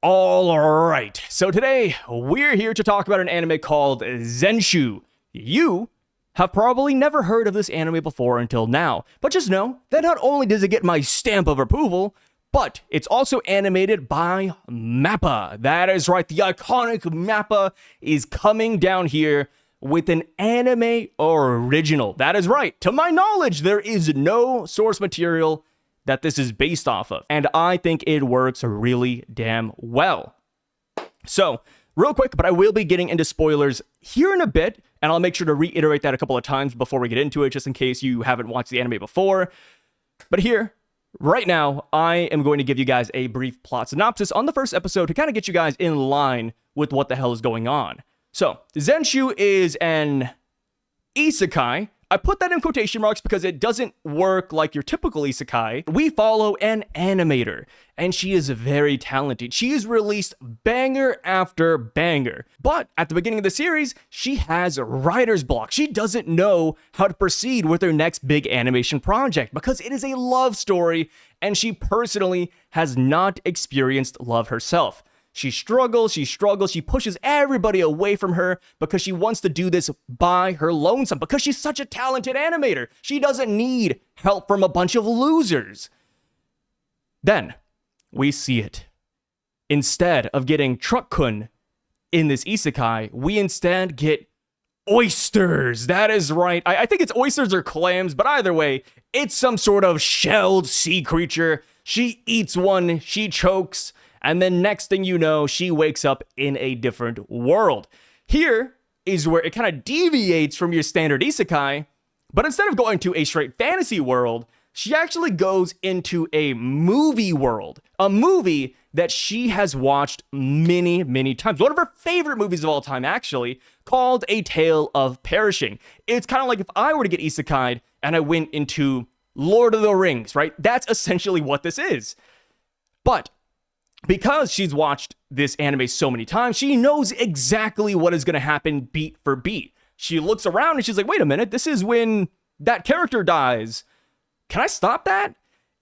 All right, so today we're here to talk about an anime called Zenshu. You have probably never heard of this anime before until now, but just know that not only does it get my stamp of approval, but it's also animated by Mappa. That is right, the iconic Mappa is coming down here with an anime original. That is right, to my knowledge, there is no source material that this is based off of, and I think it works really damn well. So, real quick, but I will be getting into spoilers here in a bit, and I'll make sure to reiterate that a couple of times before we get into it, just in case you haven't watched the anime before. But here, right now, I am going to give you guys a brief plot synopsis on the first episode to kind of get you guys in line with what the hell is going on. So, Zenshu is an isekai. I put that in quotation marks because it doesn't work like your typical isekai. We follow an animator, and she is very talented. She has released banger after banger. But at the beginning of the series, she has writer's block. She doesn't know how to proceed with her next big animation project because it is a love story, and she personally has not experienced love herself. She struggles, she pushes everybody away from her because she wants to do this by her lonesome, because she's such a talented animator. She doesn't need help from a bunch of losers. Then, we see it. Instead of getting Truck-kun in this isekai, we instead get oysters. That is right. I think it's oysters or clams, but either way, it's some sort of shelled sea creature. She eats one, she chokes, and then next thing you know, she wakes up in a different world. Here is where it kind of deviates from your standard isekai, but instead of going to a straight fantasy world, she actually goes into a movie world. A movie that she has watched many, many times. One of her favorite movies of all time, actually, called A Tale of Perishing. It's kind of like if I were to get isekai'd and I went into Lord of the Rings, right? That's essentially what this is. But because she's watched this anime so many times, she knows exactly what is going to happen beat for beat. She looks around and she's like, wait a minute, this is when that character dies. Can I stop that?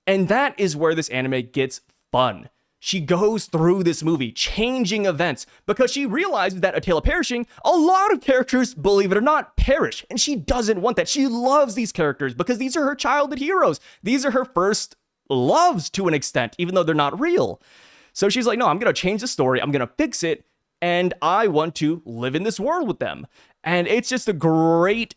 And that is where this anime gets fun. She goes through this movie, changing events, because she realizes that A Tale of Perishing, a lot of characters, believe it or not, perish. And she doesn't want that. She loves these characters because these are her childhood heroes. These are her first loves to an extent, even though they're not real. So she's like, no, I'm going to change the story. I'm going to fix it. And I want to live in this world with them. And it's just a great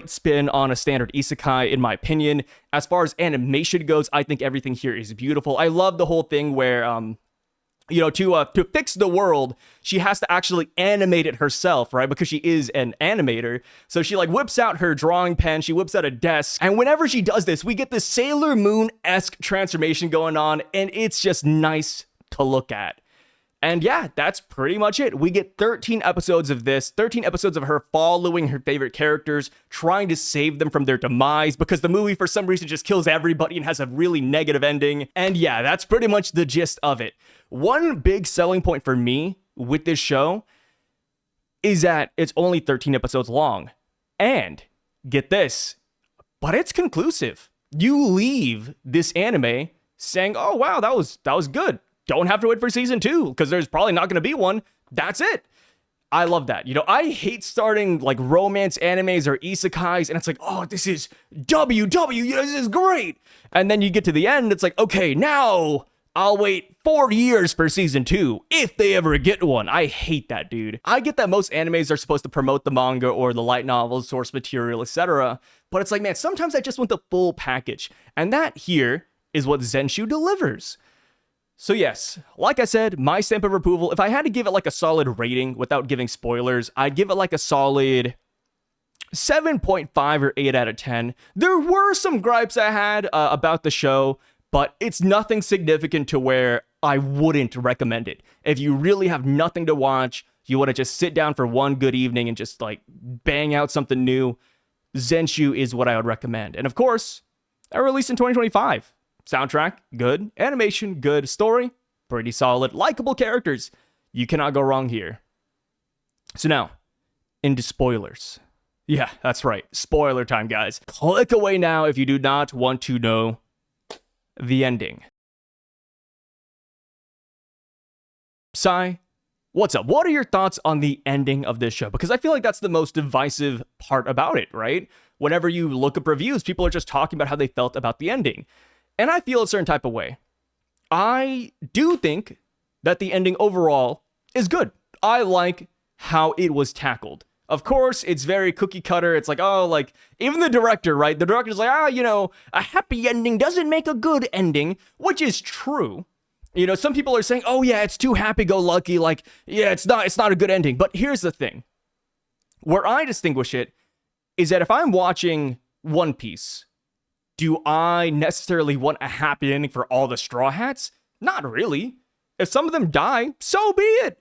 spin on a standard isekai, in my opinion. As far as animation goes, I think everything here is beautiful. I love the whole thing where, to fix the world, she has to actually animate it herself, right? Because she is an animator. So she whips out her drawing pen, she whips out a desk, and whenever she does this, we get this Sailor Moon-esque transformation going on, and it's just nice to look at. And yeah, that's pretty much it. We get 13 episodes of this, 13 episodes of her following her favorite characters, trying to save them from their demise, because the movie for some reason just kills everybody and has a really negative ending. And yeah, that's pretty much the gist of it. One big selling point for me with this show is that it's only 13 episodes long. And get this, but it's conclusive. You leave this anime saying, oh wow, that was good. Don't have to wait for season 2 because there's probably not going to be one. That's it. I love that. I hate starting romance animes or isekais and it's like, oh, this is this is great. And then you get to the end, it's like, okay, now I'll wait 4 years for season 2 if they ever get one. I hate that, dude. I get that most animes are supposed to promote the manga or the light novels, source material, etc. But it's like, man, sometimes I just want the full package. And that here is what Zenshu delivers. So yes, like I said, my stamp of approval, if I had to give it a solid rating without giving spoilers, I'd give it a solid 7.5 or 8 out of 10. There were some gripes I had about the show, but it's nothing significant to where I wouldn't recommend it. If you really have nothing to watch, you want to just sit down for one good evening and just bang out something new, Zenshu is what I would recommend. And of course, I released in 2025. Soundtrack, good. Animation, good. Story, pretty solid. Likeable characters. You cannot go wrong here. So now, into spoilers. Yeah, that's right. Spoiler time, guys. Click away now if you do not want to know the ending. Sai, what's up? What are your thoughts on the ending of this show? Because I feel like that's the most divisive part about it, right? Whenever you look up reviews, people are just talking about how they felt about the ending. And I feel a certain type of way. I do think that the ending overall is good. I like how it was tackled. Of course, it's very cookie cutter. It's like, oh, like, even the director, right? The director's like, a happy ending doesn't make a good ending, which is true. Some people are saying, oh, yeah, it's too happy-go-lucky. Like, yeah, it's not a good ending. But here's the thing. Where I distinguish it is that if I'm watching One Piece, do I necessarily want a happy ending for all the Straw Hats? Not really. If some of them die, so be it.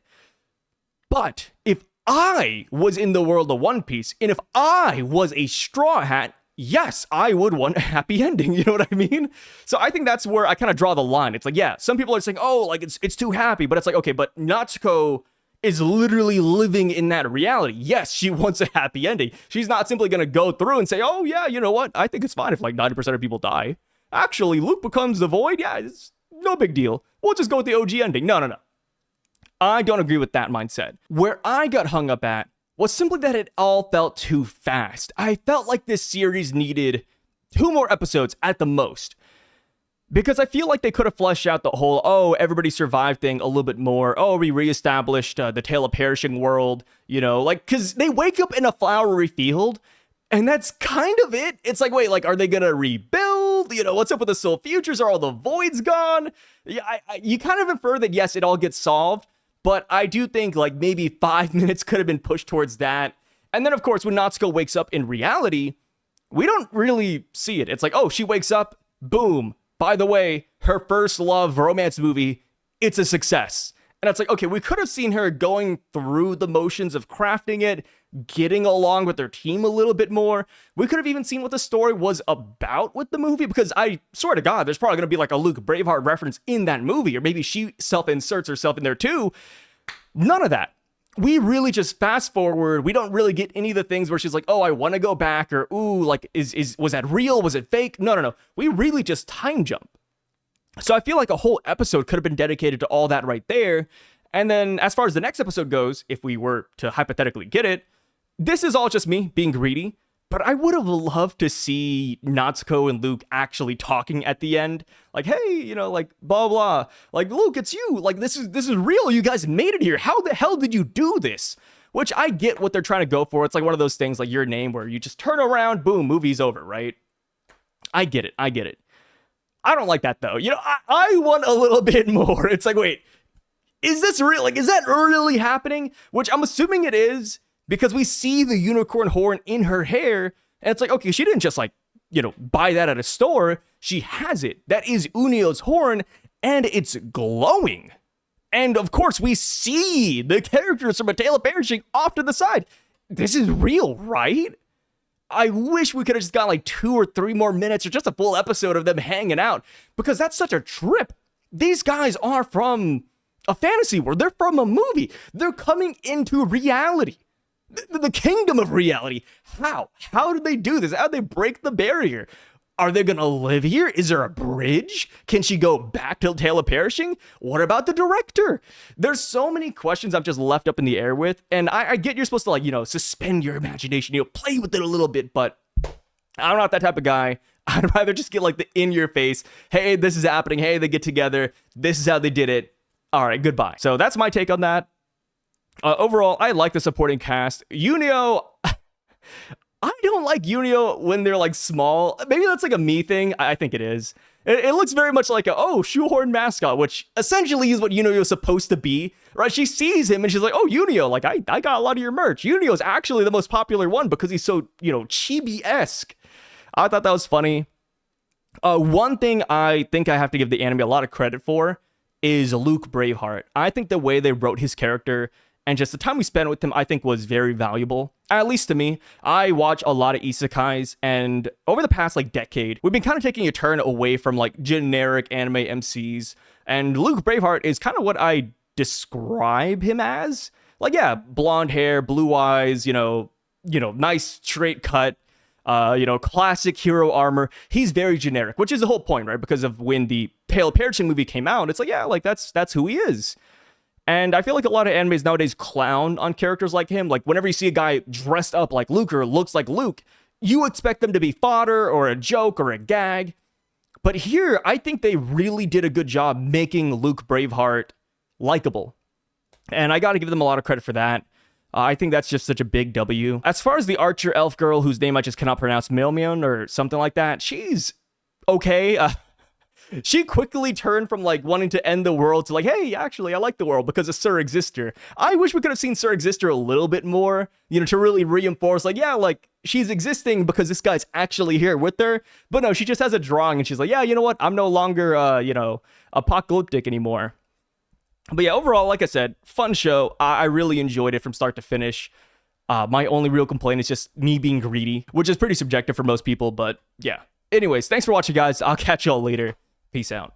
But if I was in the world of One Piece, and if I was a Straw Hat, yes, I would want a happy ending. You know what I mean? So I think that's where I kind of draw the line. It's like, yeah, some people are saying, oh, like it's too happy, but it's like, okay, but Natsuko is literally living in that reality. Yes, she wants a happy ending. She's not simply going to go through and say, oh, yeah, you know what? I think it's fine if like 90% of people die. Actually, Luke becomes the Void. Yeah, it's no big deal. We'll just go with the OG ending. No. I don't agree with that mindset. Where I got hung up at was simply that it all felt too fast. I felt like this series needed 2 more episodes at the most. Because I feel like they could have fleshed out the whole, oh, everybody survived thing a little bit more. Oh, we reestablished the tale of perishing world, because they wake up in a flowery field, and that's kind of it. It's like, wait, like, are they going to rebuild? What's up with the soul futures? Are all the voids gone? Yeah, you kind of infer that, yes, it all gets solved, but I do think, like, maybe 5 minutes could have been pushed towards that. And then, of course, when Natsuko wakes up in reality, we don't really see it. It's like, oh, she wakes up, boom. By the way, her first love romance movie, it's a success. And it's like, okay, we could have seen her going through the motions of crafting it, getting along with their team a little bit more. We could have even seen what the story was about with the movie, because I swear to God, there's probably going to be like a Luke Braveheart reference in that movie, or maybe she self-inserts herself in there too. None of that. We really just fast forward. We don't really get any of the things where she's like, oh, I want to go back, or, ooh, like, was that real? Was it fake? No. We really just time jump. So I feel like a whole episode could have been dedicated to all that right there. And then as far as the next episode goes, if we were to hypothetically get it, this is all just me being greedy, but I would have loved to see Natsuko and Luke actually talking at the end. Like, hey, like, blah, blah. Like, Luke, it's you. Like, this is real. You guys made it here. How the hell did you do this? Which I get what they're trying to go for. It's like one of those things like Your Name where you just turn around, boom, movie's over, right? I get it. I don't like that, though. I want a little bit more. It's like, wait, is this real? Like, is that really happening? Which I'm assuming it is, because we see the unicorn horn in her hair, and it's like, okay, she didn't just like, buy that at a store. She has it. That is Unio's horn, and it's glowing. And of course, we see the characters from A Tale of Perishing off to the side. This is real, right? I wish we could have just got like 2 or 3 more minutes or just a full episode of them hanging out, because that's such a trip. These guys are from a fantasy world. They're from a movie. They're coming into reality. The kingdom of reality. How? How did they do this? How did they break the barrier? Are they going to live here? Is there a bridge? Can she go back to Tale of Perishing? What about the director? There's so many questions I've just left up in the air with. And I get you're supposed to like, suspend your imagination, play with it a little bit, but I'm not that type of guy. I'd rather just get like the in your face. Hey, this is happening. Hey, they get together. This is how they did it. All right, goodbye. So that's my take on that. Overall, I like the supporting cast. Unio, I don't like Unio when they're like small. Maybe that's like a me thing. I think it is. It looks very much like a, shoehorn mascot, which essentially is what Unio is supposed to be, right? She sees him and she's like, oh, Unio, like I got a lot of your merch. Unio is actually the most popular one because he's so, chibi-esque. I thought that was funny. One thing I think I have to give the anime a lot of credit for is Luke Braveheart. I think the way they wrote his character and just the time we spent with him, I think was very valuable. At least to me. I watch a lot of isekais, and over the past decade, we've been kind of taking a turn away from generic anime MCs, and Luke Braveheart is kind of what I describe him as. Blonde hair, blue eyes, nice straight cut, classic hero armor. He's very generic, which is the whole point, right? Because of when the Tale of Perishing movie came out, it's that's who he is. And I feel like a lot of animes nowadays clown on characters like him. Like, whenever you see a guy dressed up like Luke or looks like Luke, you expect them to be fodder or a joke or a gag. But here, I think they really did a good job making Luke Braveheart likable. And I gotta give them a lot of credit for that. I think that's just such a big W. As far as the archer elf girl, whose name I just cannot pronounce, Milmion or something like that, she's okay. She quickly turned from like wanting to end the world to like, hey, actually, I like the world because of Sir Exister. I wish we could have seen Sir Exister a little bit more, you know, to really reinforce like, yeah, like she's existing because this guy's actually here with her. But no, she just has a drawing and she's like, yeah, you know what? I'm no longer, you know, apocalyptic anymore. But yeah, overall, like I said, fun show. I really enjoyed it from start to finish. My only real complaint is just me being greedy, which is pretty subjective for most people. But yeah. Anyways, thanks for watching, guys. I'll catch y'all later. Peace out.